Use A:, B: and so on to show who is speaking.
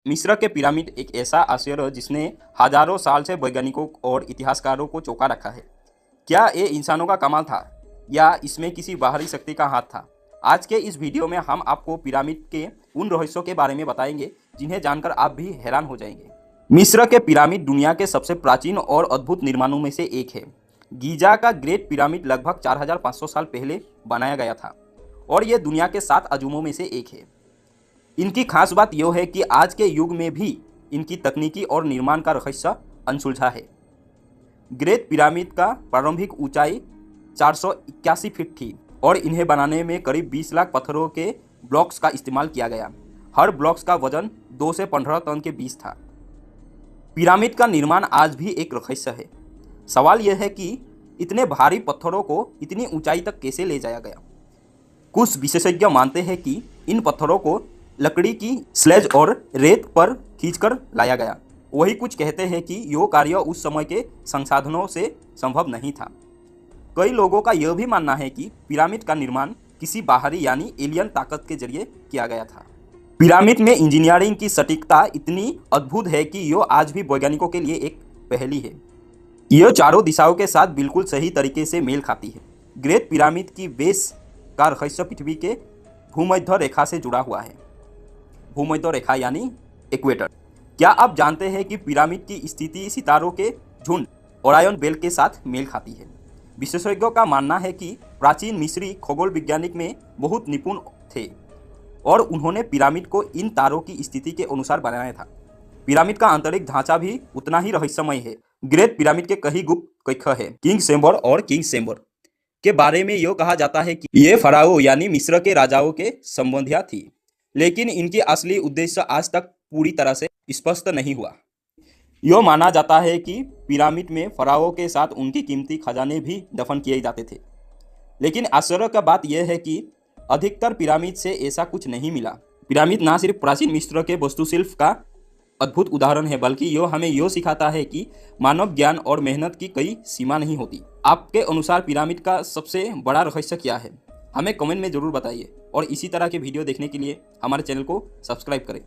A: मिस्र के पिरामिड एक ऐसा आश्चर्य जिसने हजारों साल से वैज्ञानिकों और इतिहासकारों को चौंका रखा है। क्या ये इंसानों का कमाल था या इसमें किसी बाहरी शक्ति का हाथ था? आज के इस वीडियो में हम आपको पिरामिड के उन रहस्यों के बारे में बताएंगे जिन्हें जानकर आप भी हैरान हो जाएंगे। मिस्र के पिरामिड दुनिया के सबसे प्राचीन और अद्भुत निर्माणों में से एक है। गीजा का ग्रेट पिरामिड लगभग 4500 साल पहले बनाया गया था और यह दुनिया के 7 अजूबों में से एक है। इनकी खास बात यह है कि आज के युग में भी इनकी तकनीकी और निर्माण का रहस्य अनसुलझा है। ग्रेट पिरामिड का प्रारंभिक ऊंचाई 481 फीट थी और इन्हें बनाने में करीब 20 लाख पत्थरों के ब्लॉक्स का इस्तेमाल किया गया। हर ब्लॉक्स का वजन 2 से 15 टन के बीच था। पिरामिड का निर्माण आज भी एक रहस्य है। सवाल यह है कि इतने भारी पत्थरों को इतनी ऊंचाई तक कैसे ले जाया गया। कुछ विशेषज्ञ मानते हैं कि इन पत्थरों को लकड़ी की स्लेज और रेत पर खींचकर लाया गया। वही कुछ कहते हैं कि यह कार्य उस समय के संसाधनों से संभव नहीं था। कई लोगों का यह भी मानना है कि पिरामिड का निर्माण किसी बाहरी यानी एलियन ताकत के जरिए किया गया था। पिरामिड में इंजीनियरिंग की सटीकता इतनी अद्भुत है कि यह आज भी वैज्ञानिकों के लिए एक पहेली है। यह चारों दिशाओं के साथ बिल्कुल सही तरीके से मेल खाती है। ग्रेट पिरामिड की बेस का रहस्य पृथ्वी के भूमध्य रेखा से जुड़ा हुआ है। भूमध्य रेखा यानी इक्वेटर। क्या आप जानते हैं कि पिरामिड की स्थिति सितारों के झुंड ओरायन बेल्ट के साथ मेल खाती है? विशेषज्ञों का मानना है कि प्राचीन मिस्री खगोल वैज्ञानिक में बहुत निपुण थे और उन्होंने पिरामिड को इन तारों की स्थिति के अनुसार बनाया था। पिरामिड का आंतरिक ढांचा भी उतना ही रहस्यमय है। ग्रेट पिरामिड के कई गुप्त कक्ष है। किंग सेम्बर और किंग सेम्बर के बारे में यह कहा जाता है कि ये फराओ यानी मिस्र के राजाओं के संबंधिया थी, लेकिन इनकी असली उद्देश्य आज तक पूरी तरह से स्पष्ट नहीं हुआ। यह माना जाता है कि पिरामिड में फराओ के साथ उनकी कीमती खजाने भी दफन किए जाते थे, लेकिन आश्चर्य का बात यह है कि अधिकतर पिरामिड से ऐसा कुछ नहीं मिला। पिरामिड न सिर्फ प्राचीन मिस्र के वास्तुशिल्प का अद्भुत उदाहरण है, बल्कि यह हमें यह सिखाता है कि मानव ज्ञान और मेहनत की कोई सीमा नहीं होती। आपके अनुसार पिरामिड का सबसे बड़ा रहस्य क्या है? हमें कमेंट में जरूर बताइए और इसी तरह के वीडियो देखने के लिए हमारे चैनल को सब्सक्राइब करें।